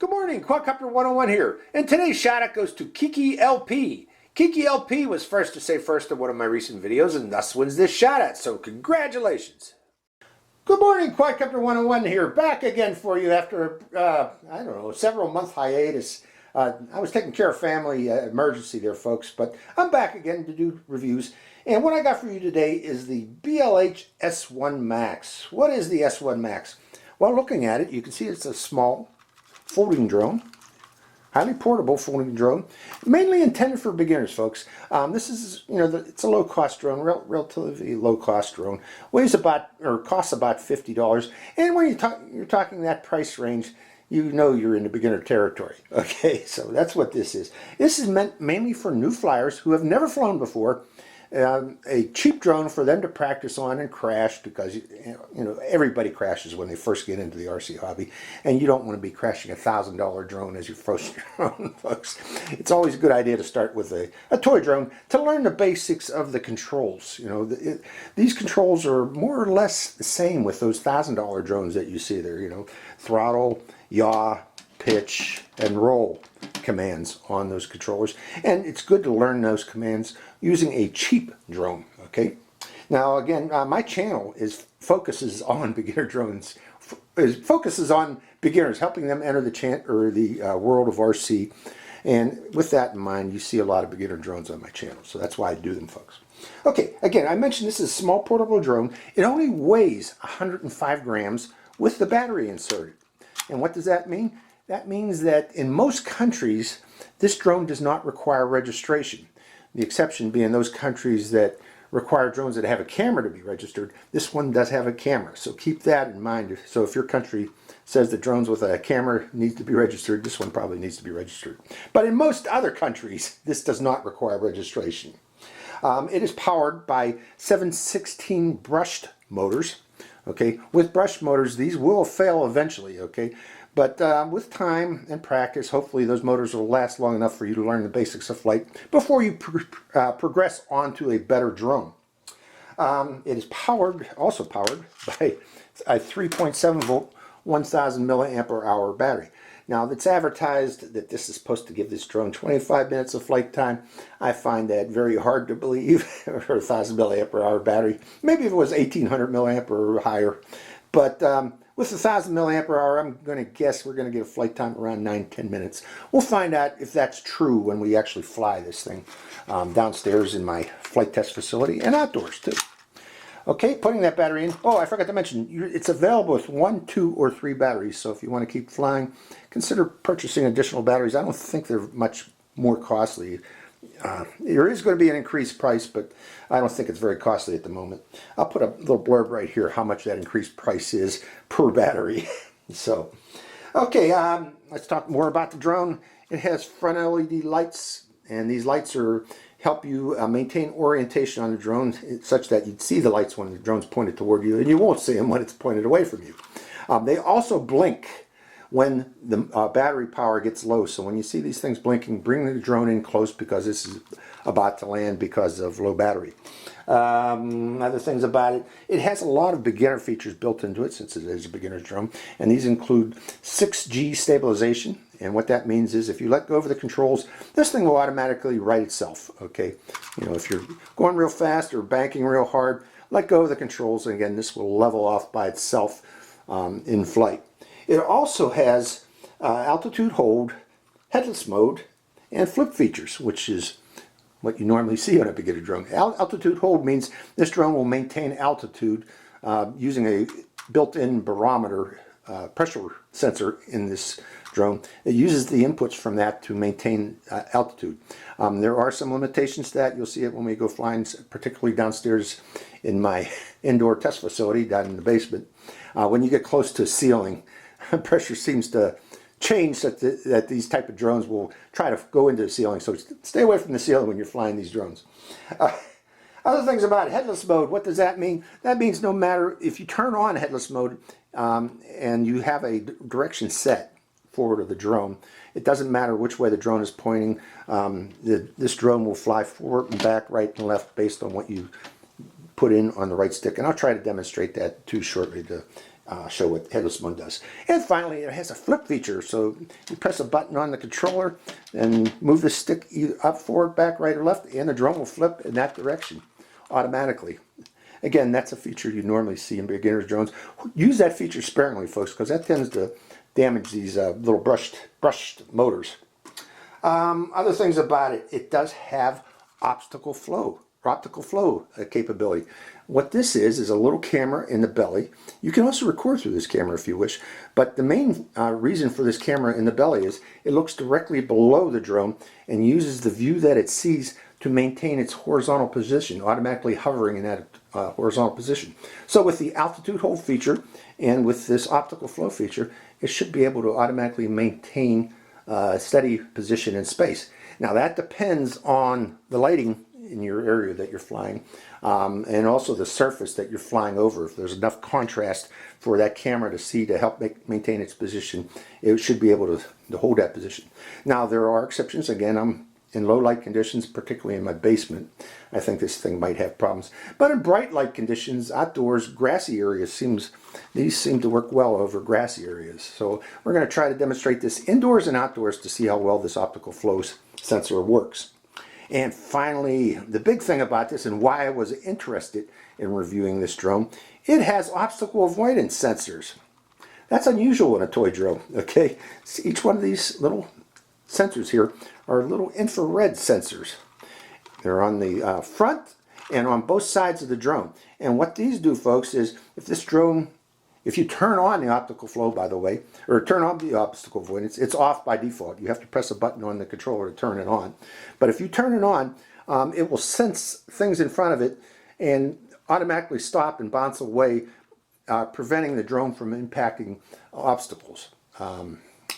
Good morning, Quadcopter 101 here, and today's shout out goes to Kiki LP. Kiki LP was first to say first in one of my recent videos and thus wins this shout out, so congratulations. Good morning, Quadcopter 101 here, back again for you after, I don't know, several month hiatus. I was taking care of family emergency there, folks, but I'm back again to do reviews. And what I got for you today is the BLH S1 Max. What is the S1 Max? Well, looking at it, you can see it's a small folding drone, highly portable folding drone, mainly intended for beginners, folks. This is, it's a low-cost drone, relatively low-cost drone. Weighs about, or costs about $50. And when you're talking that price range, you know you're in the beginner territory. Okay, so that's what this is. This is meant mainly for new flyers who have never flown before. A cheap drone for them to practice on and crash, because everybody crashes when they first get into the RC hobby, and you don't want to be crashing $1,000 drone as your first drone, folks. It's always a good idea to start with a toy drone to learn the basics of the controls. These controls are more or less the same with those $1,000 drones that you see there. Throttle, yaw, pitch, and roll commands on those controllers, and it's good to learn those commands using a cheap drone. Okay, now again, my channel focuses on beginner drones, focuses on beginners, helping them enter the world of RC. And with that in mind, you see a lot of beginner drones on my channel, so that's why I do them, folks. Okay, again, I mentioned this is a small portable drone. It only weighs 105 grams with the battery inserted. And what does that mean? That means that in most countries, this drone does not require registration. The exception being those countries that require drones that have a camera to be registered. This one does have a camera, so keep that in mind. So if your country says that drones with a camera need to be registered, this one probably needs to be registered. But in most other countries, this does not require registration. It is powered by 716 brushed motors. Okay, with brushed motors, these will fail eventually. Okay. But with time and practice, hopefully those motors will last long enough for you to learn the basics of flight before you progress onto a better drone. It is also powered by a 3.7 volt, 1000 milliampere hour battery. Now, it's advertised that this is supposed to give this drone 25 minutes of flight time. I find that very hard to believe for a 1000 milliampere hour battery. Maybe if it was 1800 milliampere or higher. But with 1000 milliampere hour, I'm going to guess we're going to get a flight time around 9-10 minutes. We'll find out if that's true when we actually fly this thing downstairs in my flight test facility and outdoors too. Okay, putting that battery in. Oh, I forgot to mention, it's available with 1, 2, or 3 batteries. So if you want to keep flying, consider purchasing additional batteries. I don't think they're much more costly. There is going to be an increased price, but I don't think it's very costly at the moment. I'll put a little blurb right here how much that increased price is per battery. So, okay, let's talk more about the drone. It has front LED lights, and these lights help you maintain orientation on the drone such that you'd see the lights when the drone's pointed toward you, and you won't see them when it's pointed away from you. They also blink when the battery power gets low. So when you see these things blinking, bring the drone in close, because this is about to land because of low battery. Other things about it, it has a lot of beginner features built into it, since it is a beginner's drone, and these include 6G stabilization. And what that means is if you let go of the controls, this thing will automatically right itself. Okay, if you're going real fast or banking real hard, let go of the controls, and again, this will level off by itself in flight. It also has altitude hold, headless mode, and flip features, which is what you normally see on a beginner drone. Altitude hold means this drone will maintain altitude using a built-in barometer pressure sensor in this drone. It uses the inputs from that to maintain altitude. There are some limitations to that. You'll see it when we go flying, particularly downstairs in my indoor test facility down in the basement. When you get close to ceiling, pressure seems to change that these type of drones will try to go into the ceiling. So stay away from the ceiling when you're flying these drones. Other things about it, headless mode, what does that mean? That means no matter if you turn on headless mode and you have a direction set forward of the drone, it doesn't matter which way the drone is pointing. This drone will fly forward and back, right and left, based on what you put in on the right stick. And I'll try to demonstrate that too shortly to show what Headless Mode does. And finally, it has a flip feature, so you press a button on the controller and move the stick either up, forward, back, right, or left, and the drone will flip in that direction automatically. Again, that's a feature you normally see in beginner's drones. Use that feature sparingly, folks, because that tends to damage these little brushed motors. Other things about it, it does have optical flow capability. What this is a little camera in the belly. You can also record through this camera if you wish, but the main reason for this camera in the belly is it looks directly below the drone and uses the view that it sees to maintain its horizontal position, automatically hovering in that horizontal position. So with the altitude hold feature and with this optical flow feature, it should be able to automatically maintain a steady position in space. Now that depends on the lighting in your area that you're flying, and also the surface that you're flying over. If there's enough contrast for that camera to see to help maintain its position, it should be able to hold that position. Now there are exceptions. Again, I'm in low light conditions, particularly in my basement. I think this thing might have problems. But in bright light conditions, outdoors, grassy areas, these seem to work well over grassy areas. So we're going to try to demonstrate this indoors and outdoors to see how well this optical flow sensor works. And finally, the big thing about this and why I was interested in reviewing this drone, it has obstacle avoidance sensors. That's unusual in a toy drone, okay? So each one of these little sensors here are little infrared sensors. They're on the front and on both sides of the drone. And what these do, folks, is if you turn on the optical flow, by the way, or turn on the obstacle avoidance, it's off by default. You have to press a button on the controller to turn it on. But if you turn it on, it will sense things in front of it and automatically stop and bounce away, preventing the drone from impacting obstacles.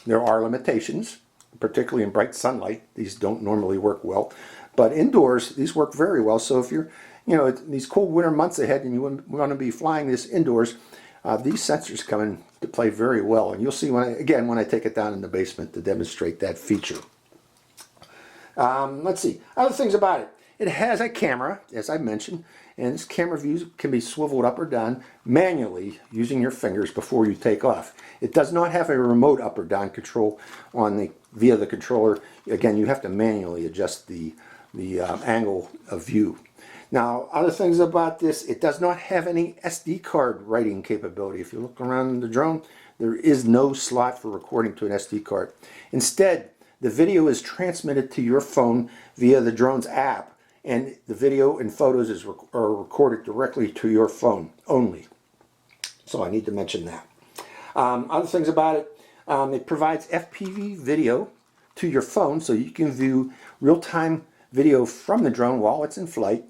There are limitations, particularly in bright sunlight. These don't normally work well. But indoors, these work very well. So if you're, these cold winter months ahead and you want to be flying this indoors, these sensors come into play very well, and you'll see when I take it down in the basement to demonstrate that feature. Let's see, other things about it. It has a camera, as I mentioned, and this camera view can be swiveled up or down manually using your fingers before you take off. It does not have a remote up or down control via the controller. Again, you have to manually adjust the angle of view. Now, other things about this, it does not have any SD card writing capability. If you look around the drone, there is no slot for recording to an SD card. Instead, the video is transmitted to your phone via the drone's app, and the video and photos are recorded directly to your phone only. So I need to mention that. Other things about it, it provides FPV video to your phone, so you can view real-time video from the drone while it's in flight.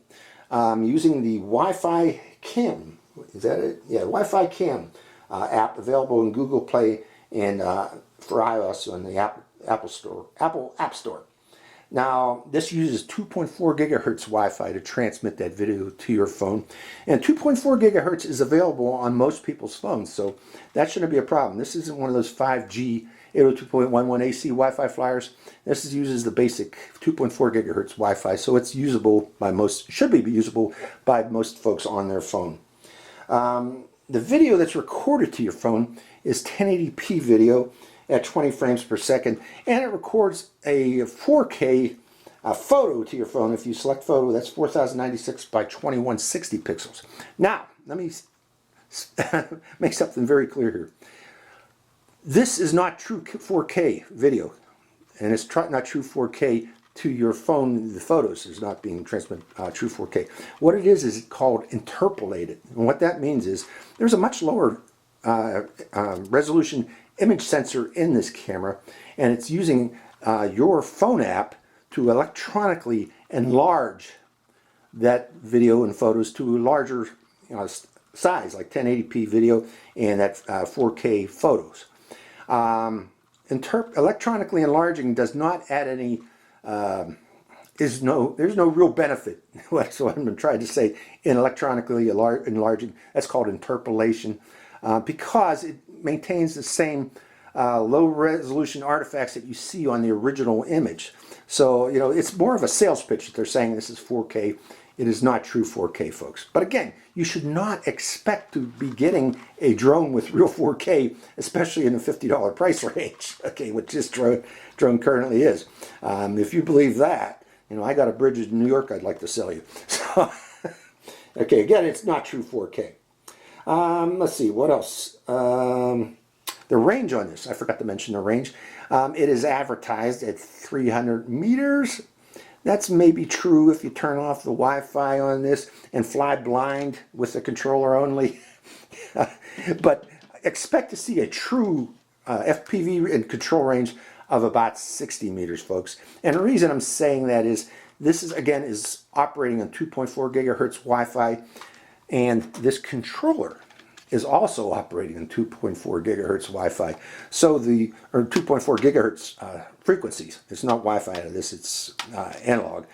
Using the Wi-Fi Cam, is that it? Yeah, Wi-Fi Cam app available in Google Play and for iOS on the Apple App Store. Now, this uses 2.4 gigahertz Wi-Fi to transmit that video to your phone, and 2.4 gigahertz is available on most people's phones, so that shouldn't be a problem. This isn't one of those 5G 802.11 AC Wi-Fi flyers. This uses the basic 2.4 gigahertz Wi-Fi, so it's usable by should be usable by most folks on their phone. The video that's recorded to your phone is 1080p video at 20 frames per second, and it records a 4K photo to your phone. If you select photo, that's 4096 by 2160 pixels. Now, let me make something very clear here. This is not true 4K video, and it's not true 4K to your phone. The photos is not being transmitted true 4K. What it is called interpolated, and what that means is there's a much lower resolution image sensor in this camera, and it's using your phone app to electronically enlarge that video and photos to a larger size, like 1080p video and that 4K photos. Electronically enlarging does not add any, there's no real benefit. That's what I'm trying to say in electronically enlarging. That's called interpolation, because it maintains the same low resolution artifacts that you see on the original image. So, it's more of a sales pitch that they're saying this is 4K it is not true 4K, folks. But again, you should not expect to be getting a drone with real 4K, especially in the $50 price range, okay, which this drone currently is. If you believe that, you know, I got a bridge in New York I'd like to sell you. So, okay, again, it's not true 4K. Let's see, what else? The range on this, I forgot to mention the range. It is advertised at 300 meters. That's maybe true if you turn off the Wi-Fi on this and fly blind with the controller only. But expect to see a true FPV and control range of about 60 meters, folks. And the reason I'm saying that is this is, again, is operating on 2.4 gigahertz Wi-Fi, and this controller is also operating on 2.4 gigahertz Wi-Fi. So or 2.4 gigahertz frequencies. It's not Wi-Fi out of this, it's analog.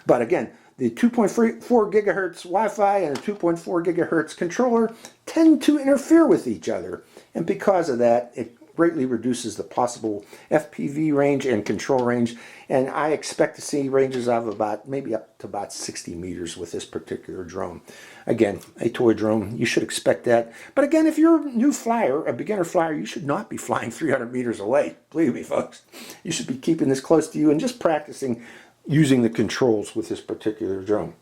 But again, the 2.4 gigahertz Wi-Fi and the 2.4 gigahertz controller tend to interfere with each other. And because of that, it greatly reduces the possible FPV range and control range. And I expect to see ranges of about, maybe up to about 60 meters with this particular drone. Again, a toy drone, you should expect that. But again, if you're a new flyer, a beginner flyer, you should not be flying 300 meters away. Believe me, folks. You should be keeping this close to you and just practicing using the controls with this particular drone.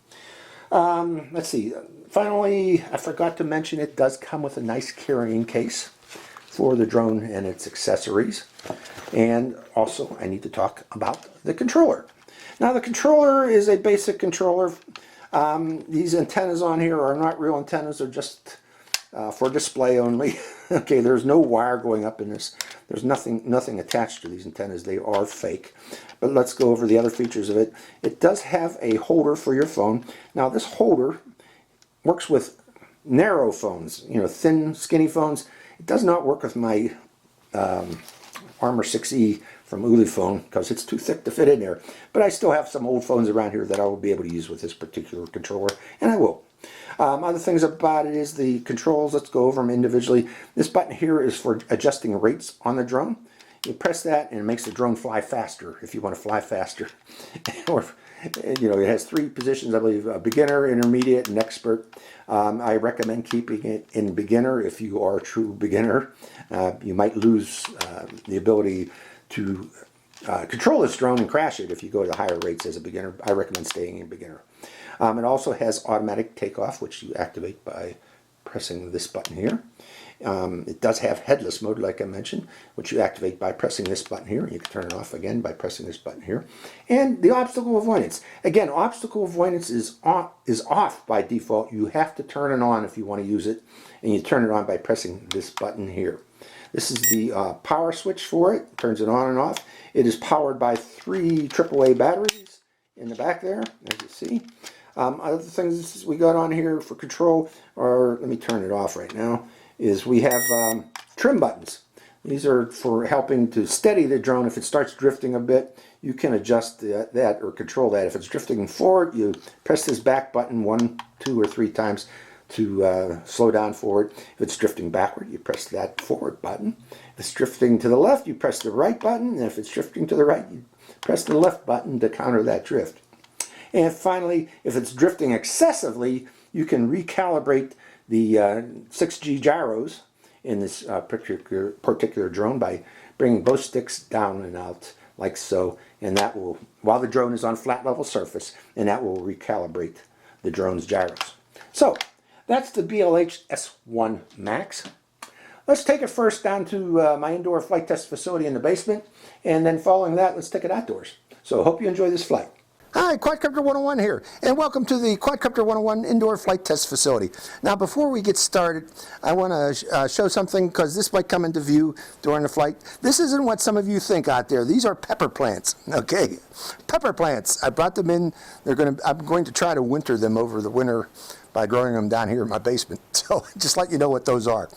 Let's see. Finally, I forgot to mention it does come with a nice carrying case for the drone and its accessories. And also, I need to talk about the controller. Now, the controller is a basic controller. These antennas on here are not real antennas. They're just for display only. Okay, there's no wire going up in this. There's nothing attached to these antennas. They are fake. But let's go over the other features of it. It does have a holder for your phone. Now, this holder works with narrow phones, you know, thin, skinny phones. It does not work with my Armor 6E from Ulefone because it's too thick to fit in there. But I still have some old phones around here that I will be able to use with this particular controller, and I will. Other things about it is the controls. Let's go over them individually. This button here is for adjusting rates on the drone. You press that and it makes the drone fly faster if you want to fly faster. Or, you know, it has 3 positions, I believe, beginner, intermediate, and expert. I recommend keeping it in beginner if you are a true beginner. You might lose the ability to control this drone and crash it if you go to higher rates as a beginner. I recommend staying in beginner. It also has automatic takeoff, which you activate by pressing this button here. It does have headless mode, like I mentioned, which you activate by pressing this button here. You can turn it off again by pressing this button here. And the obstacle avoidance. Again, obstacle avoidance is off by default. You have to turn it on if you want to use it, and you turn it on by pressing this button here. This is the power switch for it. Turns it on and off. It is powered by 3 AAA batteries in the back there, as you see. Other things we got on here for control, or let me turn it off right now, is we have trim buttons. These are for helping to steady the drone. If it starts drifting a bit, you can adjust that or control that. If it's drifting forward, you press this back button 1, 2, or 3 times to slow down forward. If it's drifting backward, you press that forward button. If it's drifting to the left, you press the right button. And if it's drifting to the right, you press the left button to counter that drift. And finally, if it's drifting excessively, you can recalibrate the 6G gyros in this particular drone by bringing both sticks down and out like so, and that will, while the drone is on flat level surface, and that will recalibrate the drone's gyros. So that's the BLH S1 Max. Let's take it first down to my indoor flight test facility in the basement, and then following that, let's take it outdoors. So hope you enjoy this flight. Hi, Quadcopter 101 here, and welcome to the Quadcopter 101 Indoor Flight Test Facility. Now, before we get started, I want to show something, because this might come into view during the flight. This isn't what some of you think out there. These are pepper plants, okay? Pepper plants. I brought them in. I'm going to try to winter them over the winter by growing them down here in my basement. So just let you know what those are.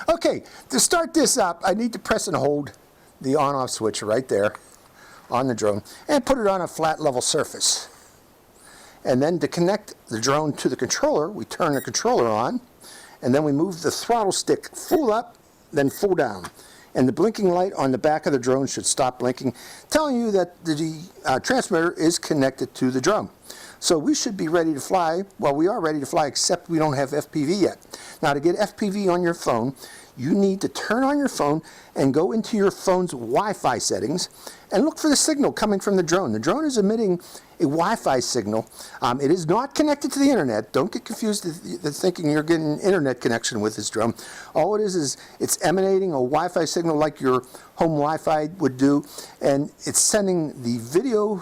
Okay, to start this up, I need to press and hold the on-off switch right there on the drone and put it on a flat level surface. And then to connect the drone to the controller, we turn the controller on, and then we move the throttle stick full up, then full down. And the blinking light on the back of the drone should stop blinking, telling you that the transmitter is connected to the drone. So we should be ready to fly. Well, we are ready to fly, except we don't have FPV yet. Now, to get FPV on your phone, you need to turn on your phone and go into your phone's Wi-Fi settings and look for the signal coming from the drone. The drone is emitting a Wi-Fi signal. It is not connected to the internet. Don't get confused thinking you're getting an internet connection with this drone. All it is it's emanating a Wi-Fi signal like your home Wi-Fi would do, and it's sending the video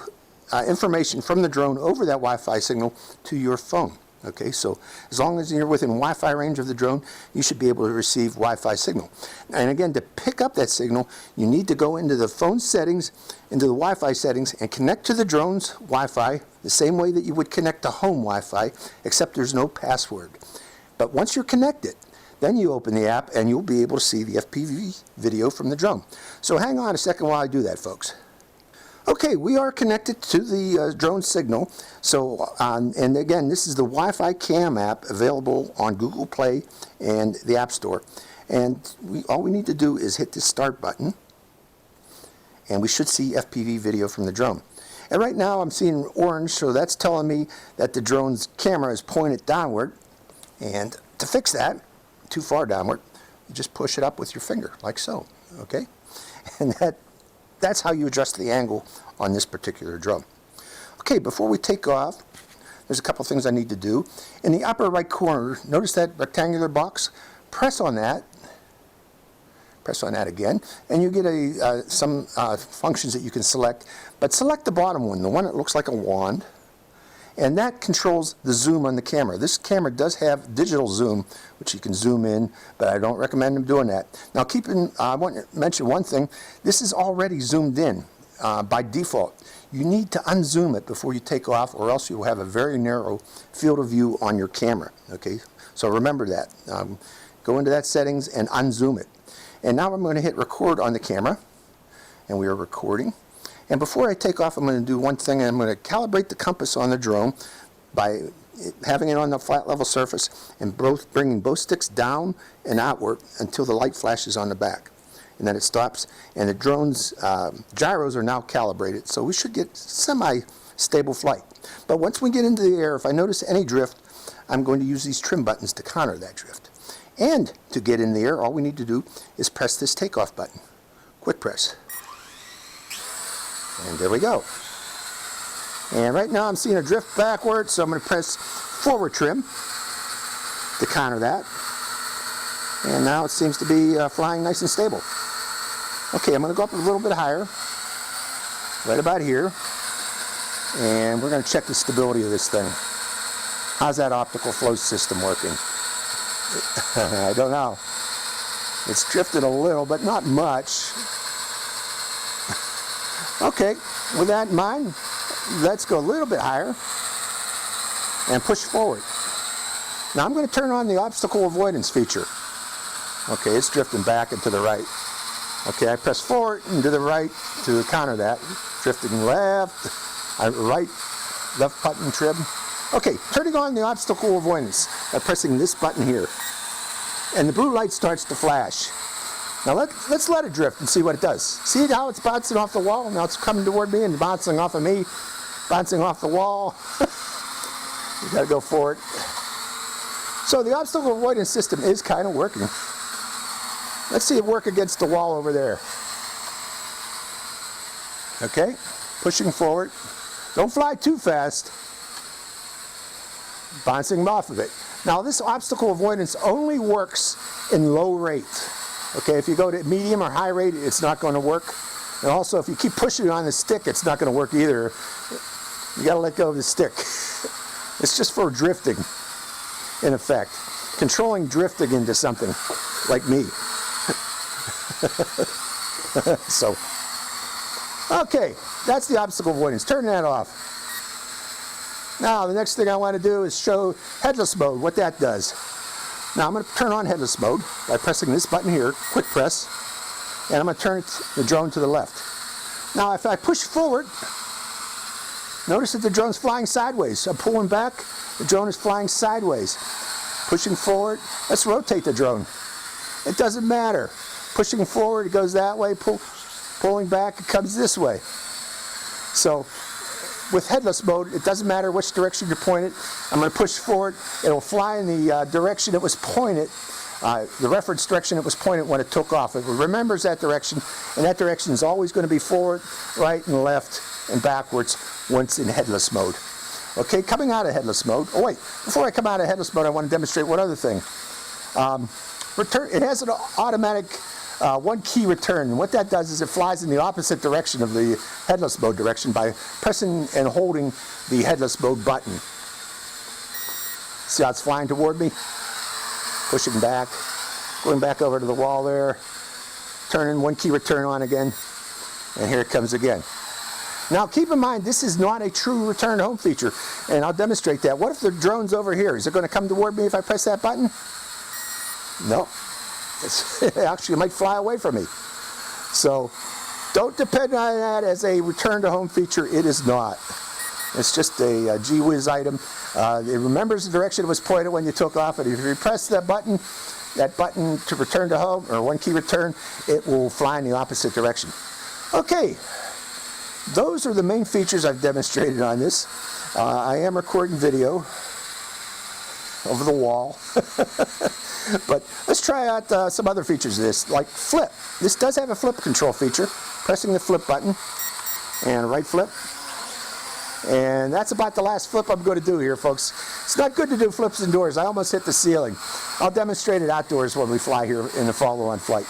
information from the drone over that Wi-Fi signal to your phone. Okay, so as long as you're within Wi-Fi range of the drone, you should be able to receive Wi-Fi signal. And again, to pick up that signal, you need to go into the phone settings, into the Wi-Fi settings, and connect to the drone's Wi-Fi the same way that you would connect to home Wi-Fi, except there's no password. But once you're connected, then you open the app and you'll be able to see the FPV video from the drone. So hang on a second while I do that, folks. Okay, we are connected to the drone signal. So, and again, this is the Wi-Fi Cam App available on Google Play and the App Store. And all we need to do is hit the start button, and we should see FPV video from the drone. And right now I'm seeing orange, so that's telling me that the drone's camera is pointed downward. And to fix that, too far downward, you just push it up with your finger, like so, okay? And that's how you adjust the angle on this particular drone. Okay, before we take off, there's a couple things I need to do. In the upper right corner, notice that rectangular box? Press on that again, and you get some functions that you can select. But select the bottom one, the one that looks like a wand, and that controls the zoom on the camera. This camera does have digital zoom, which you can zoom in, but I don't recommend them doing that. Now I want to mention one thing. This is already zoomed in by default. You need to unzoom it before you take off, or else you'll have a very narrow field of view on your camera. Okay, so remember that. Go into that settings and unzoom it. And now I'm going to hit record on the camera, and we are recording. And before I take off, I'm going to do one thing. I'm going to calibrate the compass on the drone by having it on the flat level surface and bringing both sticks down and outward until the light flashes on the back. And then it stops, and the drone's gyros are now calibrated, so we should get semi-stable flight. But once we get into the air, if I notice any drift, I'm going to use these trim buttons to counter that drift. And to get in the air, all we need to do is press this takeoff button. Quick press. And there we go. And right now I'm seeing a drift backwards, so I'm going to press forward trim to counter that. And now it seems to be flying nice and stable. Okay, I'm going to go up a little bit higher, right about here. And we're going to check the stability of this thing. How's that optical flow system working? I don't know. It's drifted a little, but not much. Okay, with that in mind, let's go a little bit higher and push forward. Now I'm going to turn on the obstacle avoidance feature. Okay, it's drifting back and to the right. Okay, I press forward and to the right to counter that. Drifting left, right, left button trim. Okay, turning on the obstacle avoidance by pressing this button here. And the blue light starts to flash. Now let's let it drift and see what it does. See how it's bouncing off the wall? Now it's coming toward me and bouncing off of me, bouncing off the wall. You gotta go for it. So the obstacle avoidance system is kind of working. Let's see it work against the wall over there. Okay, pushing forward. Don't fly too fast. Bouncing off of it. Now this obstacle avoidance only works in low rate. Okay, if you go to medium or high rate, it's not going to work. And also, if you keep pushing it on the stick, it's not going to work either. You got to let go of the stick. It's just for drifting, in effect. Controlling drifting into something like me. So, okay, that's the obstacle avoidance. Turn that off. Now, the next thing I want to do is show headless mode, what that does. Now I'm going to turn on headless mode by pressing this button here, quick press, and I'm going to turn the drone to the left. Now if I push forward, notice that the drone's flying sideways. I'm pulling back, the drone is flying sideways. Pushing forward, let's rotate the drone. It doesn't matter. Pushing forward, it goes that way, pulling back, it comes this way. So with headless mode, it doesn't matter which direction you point it. I'm going to push forward. It'll fly in the direction it was pointed, the reference direction it was pointed when it took off. It remembers that direction, and that direction is always going to be forward, right, and left, and backwards once in headless mode. Okay, coming out of headless mode. Oh wait, before I come out of headless mode, I want to demonstrate one other thing. It has an automatic one key return, and what that does is it flies in the opposite direction of the headless mode direction by pressing and holding the headless mode button. See how it's flying toward me? Pushing back, going back over to the wall there, turning one key return on again, and here it comes again. Now keep in mind, this is not a true return home feature, and I'll demonstrate that. What if the drone's over here? Is it going to come toward me if I press that button? No. It actually might fly away from me. So don't depend on that as a return to home feature. It is not. It's just a gee whiz item. It remembers the direction it was pointed when you took off, and if you press that button to return to home, or one key return, it will fly in the opposite direction. Okay, those are the main features I've demonstrated on this. I am recording video over the wall. But let's try out some other features of this, like flip. This does have a flip control feature. Pressing the flip button and right flip. And that's about the last flip I'm going to do here, folks. It's not good to do flips indoors. I almost hit the ceiling. I'll demonstrate it outdoors when we fly here in the follow-on flight.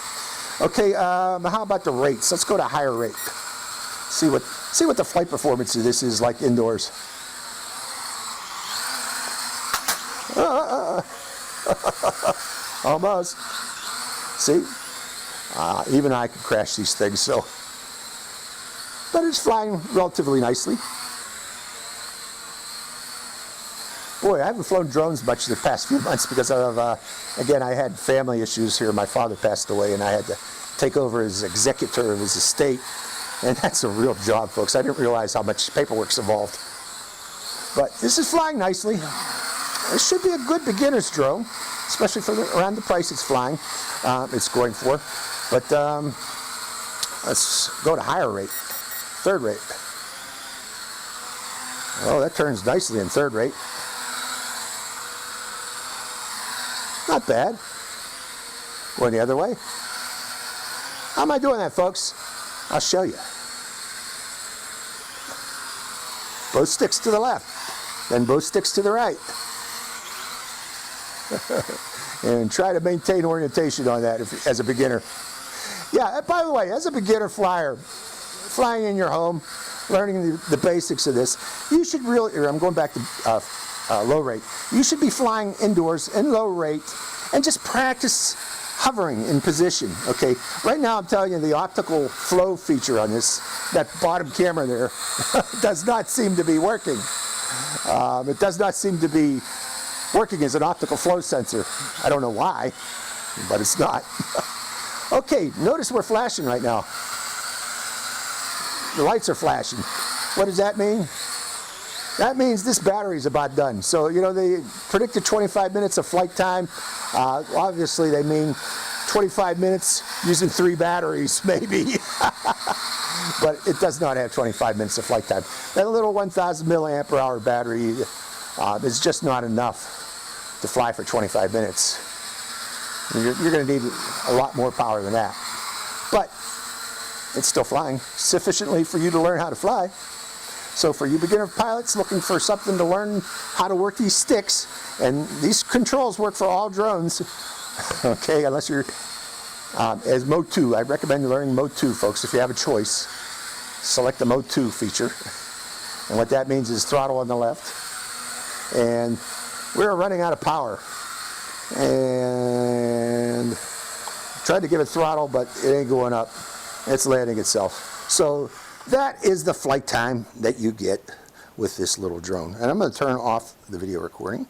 Okay, how about the rates? Let's go to higher rate. See what the flight performance of this is like indoors. Almost. See? Even I could crash these things, so. But it's flying relatively nicely. Boy, I haven't flown drones much the past few months because of, again, I had family issues here. My father passed away, and I had to take over as executor of his estate. And that's a real job, folks. I didn't realize how much paperwork's involved. But this is flying nicely. It should be a good beginner's drone, especially for around the price it's flying. It's going for. But let's go to higher rate, third rate. Oh, that turns nicely in third rate. Not bad. Going the other way. How am I doing that, folks? I'll show you. Both sticks to the left, then both sticks to the right. And try to maintain orientation on that as a beginner. Yeah, by the way, as a beginner flyer, flying in your home, learning the basics of this, you should really, I'm going back to low rate, you should be flying indoors in low rate and just practice hovering in position, okay? Right now I'm telling you the optical flow feature on this, that bottom camera there, does not seem to be working. It does not seem to be working as an optical flow sensor. I don't know why, but it's not. Okay, notice we're flashing right now. The lights are flashing. What does that mean? That means this battery's about done. So, you know, they predicted 25 minutes of flight time. Obviously, they mean 25 minutes using 3 batteries, maybe. But it does not have 25 minutes of flight time. That little 1,000 milliampere hour battery is just not enough to fly for 25 minutes. You're going to need a lot more power than that. But it's still flying sufficiently for you to learn how to fly. So for you beginner pilots looking for something to learn how to work these sticks, and these controls work for all drones, okay, unless you're as Mode 2. I recommend learning Mode 2, folks, if you have a choice. Select the Mode 2 feature. And what that means is throttle on the left. And we're running out of power. And tried to give it throttle, but it ain't going up. It's landing itself. So that is the flight time that you get with this little drone. And I'm going to turn off the video recording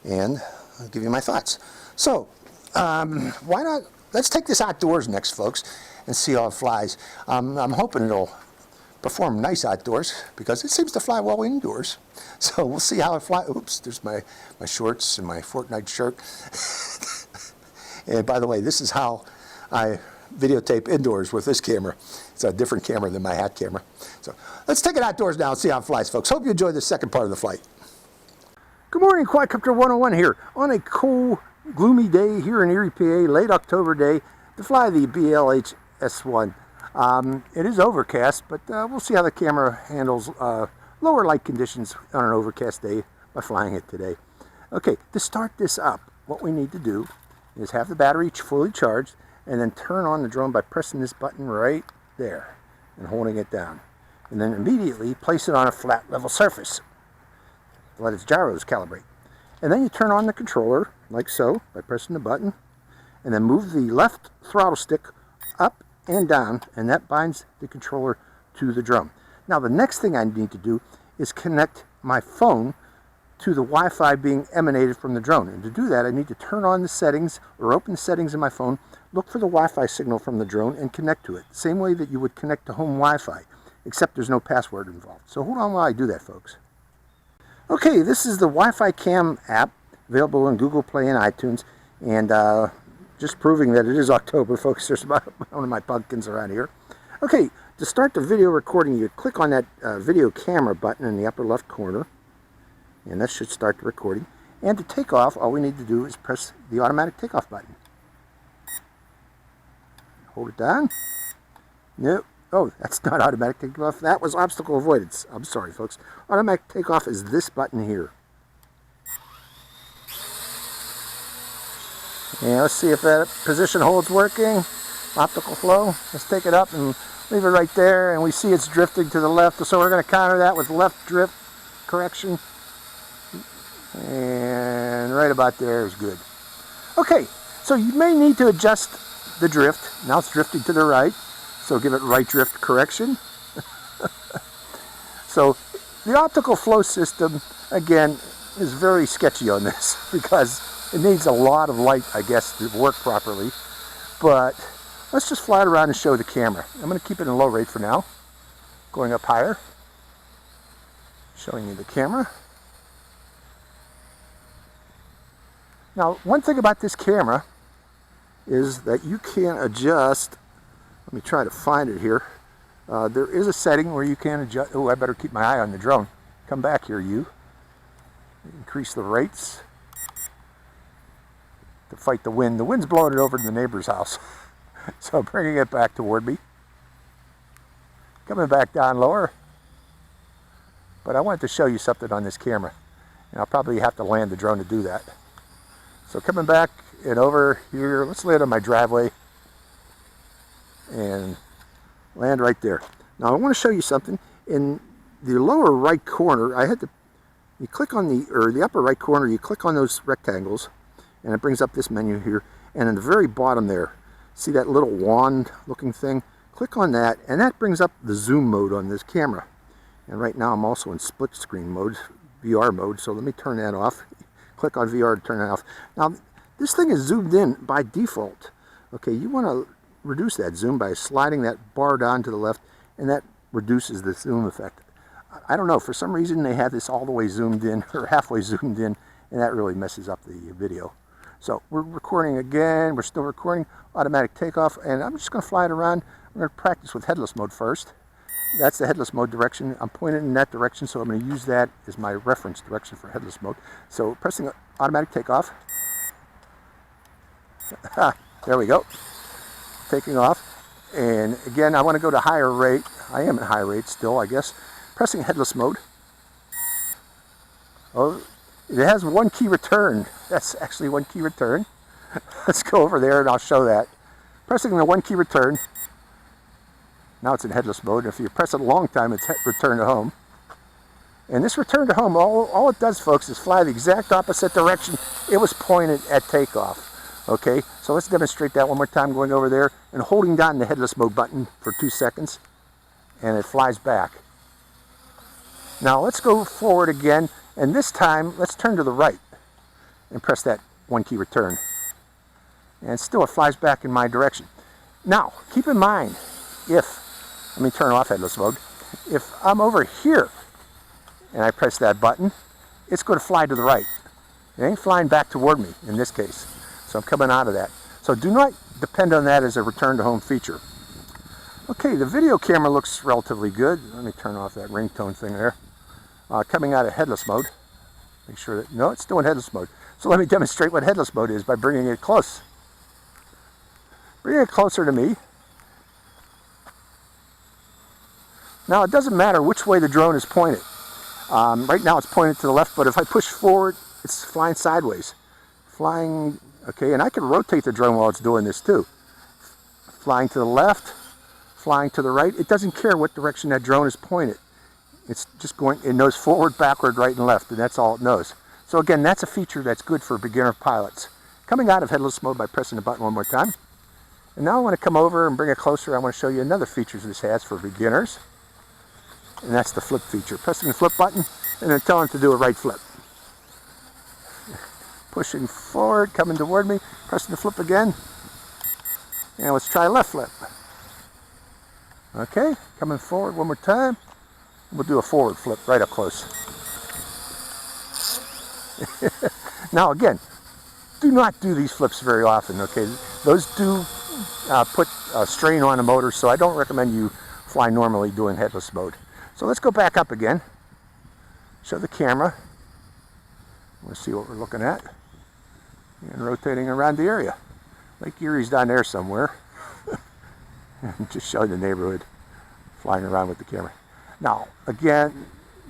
and I'll give you my thoughts. So why not, let's take this outdoors next, folks, and see how it flies. I'm hoping it'll perform nice outdoors because it seems to fly well indoors. So we'll see how it flies. Oops, there's my shorts and my Fortnite shirt. And by the way, this is how I videotape indoors with this camera. It's a different camera than my hat camera. So let's take it outdoors now and see how it flies, folks. Hope you enjoy the second part of the flight. Good morning, Quadcopter 101 here on a cool, gloomy day here in Erie, PA, late October day to fly the BLH S1. It is overcast, but we'll see how the camera handles lower light conditions on an overcast day by flying it today. Okay, to start this up, what we need to do is have the battery fully charged and then turn on the drone by pressing this button right there and holding it down. And then immediately place it on a flat level surface to let its gyros calibrate. And then you turn on the controller like so by pressing the button and then move the left throttle stick up and down, and that binds the controller to the drum. Now the next thing I need to do is connect my phone to the Wi-Fi being emanated from the drone. And to do that, I need to turn on the settings or open the settings in my phone, look for the Wi-Fi signal from the drone and connect to it. Same way that you would connect to home Wi-Fi, except there's no password involved. So hold on while I do that, folks. Okay, this is the Wi-Fi Cam app, available in Google Play and iTunes, and just proving that it is October, folks. There's about one of my pumpkins around here. Okay, to start the video recording, you click on that video camera button in the upper left corner, and that should start the recording. And to take off, all we need to do is press the automatic takeoff button. Hold it down. No, oh, that's not automatic takeoff. That was obstacle avoidance. I'm sorry, folks. Automatic takeoff is this button here. And let's see if that position hold's working. Optical flow. Let's take it up and leave it right there, and we see it's drifting to the left. So we're going to counter that with left drift correction. And right about there is good. Okay, so you may need to adjust the drift. Now it's drifting to the right, so give it right drift correction. So the optical flow system, again, is very sketchy on this because it needs a lot of light, I guess, to work properly. But let's just fly it around and show the camera. I'm going to keep it in low rate for now. Going up higher. Showing you the camera. Now, one thing about this camera is that you can adjust. Let me try to find it here. There is a setting where you can adjust. Oh, I better keep my eye on the drone. Come back here, you. Increase the rates to fight the wind. The wind's blowing it over to the neighbor's house. So bringing it back toward me. Coming back down lower. But I wanted to show you something on this camera. And I'll probably have to land the drone to do that. So coming back and over here, let's land on my driveway and land right there. Now I want to show you something. In the lower right corner, you click on the upper right corner, you click on those rectangles, and it brings up this menu here. And in the very bottom there, see that little wand looking thing? Click on that, and that brings up the zoom mode on this camera. And right now I'm also in split screen mode, VR mode, so let me turn that off. Click on VR to turn it off. Now, this thing is zoomed in by default. Okay, you want to reduce that zoom by sliding that bar down to the left, and that reduces the zoom effect. I don't know, for some reason they have this all the way zoomed in, or halfway zoomed in, and that really messes up the video. So we're recording again, we're still recording, automatic takeoff, and I'm just going to fly it around. I'm going to practice with headless mode first. That's the headless mode direction. I'm pointed in that direction, so I'm going to use that as my reference direction for headless mode. So pressing automatic takeoff. There we go. Taking off. And again, I want to go to higher rate. I am at high rate still, I guess. Pressing headless mode. Oh, it has one key return. That's actually one key return. Let's go over there and I'll show that. Pressing the one key return. Now it's in headless mode. If you press it a long time, it's return to home. And this return to home, all it does, folks, is fly the exact opposite direction it was pointed at takeoff. Okay, so let's demonstrate that one more time, going over there and holding down the headless mode button for 2 seconds, and it flies back. Now let's go forward again, and this time let's turn to the right and press that one key return. And still it flies back in my direction. Now, keep in mind, let me turn off headless mode. If I'm over here and I press that button, it's going to fly to the right. It ain't flying back toward me in this case. So I'm coming out of that. So do not depend on that as a return to home feature. Okay, the video camera looks relatively good. Let me turn off that ringtone thing there. Coming out of headless mode. Make sure that, no, it's still in headless mode. So let me demonstrate what headless mode is by bringing it close. Bring it closer to me. Now it doesn't matter which way the drone is pointed. Right now it's pointed to the left, but if I push forward, it's flying sideways. Flying, okay, and I can rotate the drone while it's doing this too. Flying to the left, flying to the right. It doesn't care what direction that drone is pointed. It's just going, it knows forward, backward, right, and left, and that's all it knows. So again, that's a feature that's good for beginner pilots. Coming out of headless mode by pressing the button one more time. And now I want to come over and bring it closer. I want to show you another feature this has for beginners. And that's the flip feature. Pressing the flip button and then telling it to do a right flip. Pushing forward, coming toward me, pressing the flip again. And let's try a left flip. Okay, coming forward one more time. We'll do a forward flip right up close. Now again, do not do these flips very often, okay? Those do put a strain on the motor, so I don't recommend you fly normally doing headless mode. So let's go back up again. Show the camera. Let's see what we're looking at. And rotating around the area. Lake Erie's down there somewhere. Just showing the neighborhood, flying around with the camera. Now, again,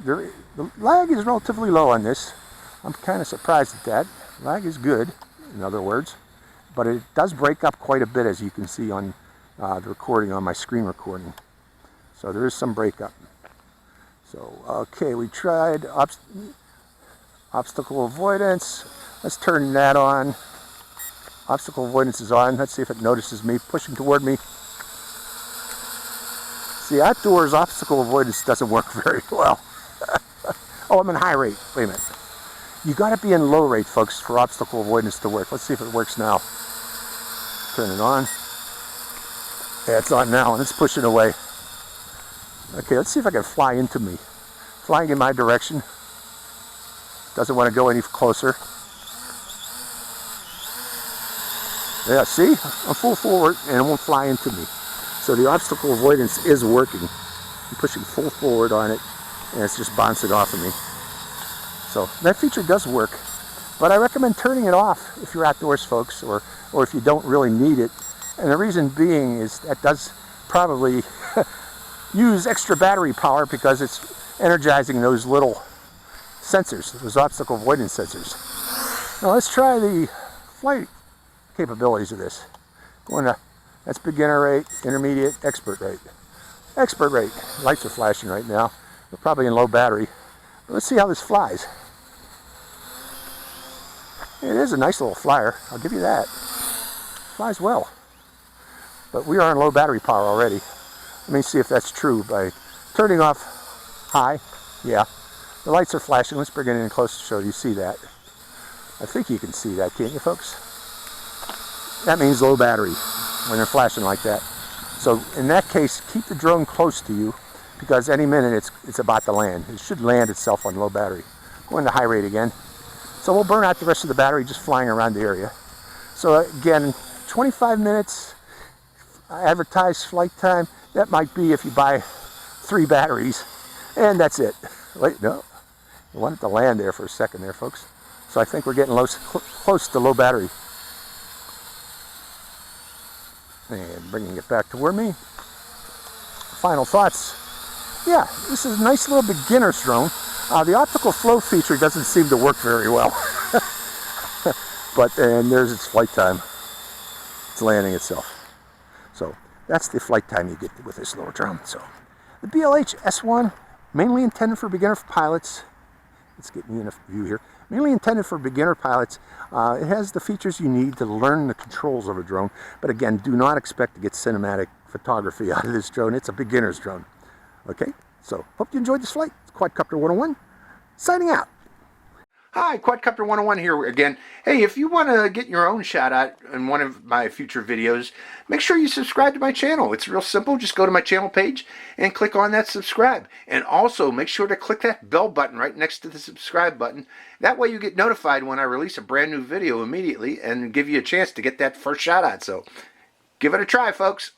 the lag is relatively low on this. I'm kind of surprised at that. Lag is good, in other words, but it does break up quite a bit, as you can see on the recording, on my screen recording. So there is some breakup. So, okay, we tried obstacle avoidance. Let's turn that on. Obstacle avoidance is on. Let's see if it notices me pushing toward me. See, outdoors obstacle avoidance doesn't work very well. Oh, I'm in high rate. Wait a minute. You got to be in low rate, folks, for obstacle avoidance to work. Let's see if it works now. Turn it on. Yeah, it's on now, and it's pushing away. Okay, let's see if I can fly into me. Flying in my direction. Doesn't want to go any closer. Yeah, see? I'm full forward, and it won't fly into me. So the obstacle avoidance is working. I'm pushing full forward on it, and it's just bouncing off of me. So that feature does work, but I recommend turning it off if you're outdoors, folks, or if you don't really need it. And the reason being is that does probably use extra battery power because it's energizing those little sensors, those obstacle avoidance sensors. Now let's try the flight capabilities of this. Going to, that's beginner rate, intermediate, expert rate. Expert rate. Lights are flashing right now. They're probably in low battery. But let's see how this flies. It is a nice little flyer. I'll give you that. Flies well. But we are in low battery power already. Let me see if that's true by turning off high. Yeah. The lights are flashing. Let's bring it in close to show you see that. I think you can see that, can't you, folks? That means low battery when they're flashing like that. So in that case, keep the drone close to you because any minute it's about to land. It should land itself on low battery. Go into high rate again. So we'll burn out the rest of the battery just flying around the area. So again, 25 minutes advertised flight time. That might be if you buy 3 batteries, and that's it. Wait, no. I wanted to land there for a second there, folks. So I think we're getting close to low battery. And bringing it back toward me. Final thoughts. Yeah, this is a nice little beginner's drone. The optical flow feature doesn't seem to work very well. And there's its flight time. It's landing itself. So that's the flight time you get with this little drone. So the BLH S1, mainly intended for beginner pilots. Let's get me in a view here. Mainly intended for beginner pilots. It has the features you need to learn the controls of a drone. But again, do not expect to get cinematic photography out of this drone. It's a beginner's drone. Okay, so hope you enjoyed this flight. It's Quadcopter 101, signing out. Hi, Quadcopter 101 here again. Hey, if you want to get your own shout out in one of my future videos, make sure you subscribe to my channel. It's real simple. Just go to my channel page and click on that subscribe. And also make sure to click that bell button right next to the subscribe button. That way you get notified when I release a brand new video immediately and give you a chance to get that first shout out. So give it a try, folks.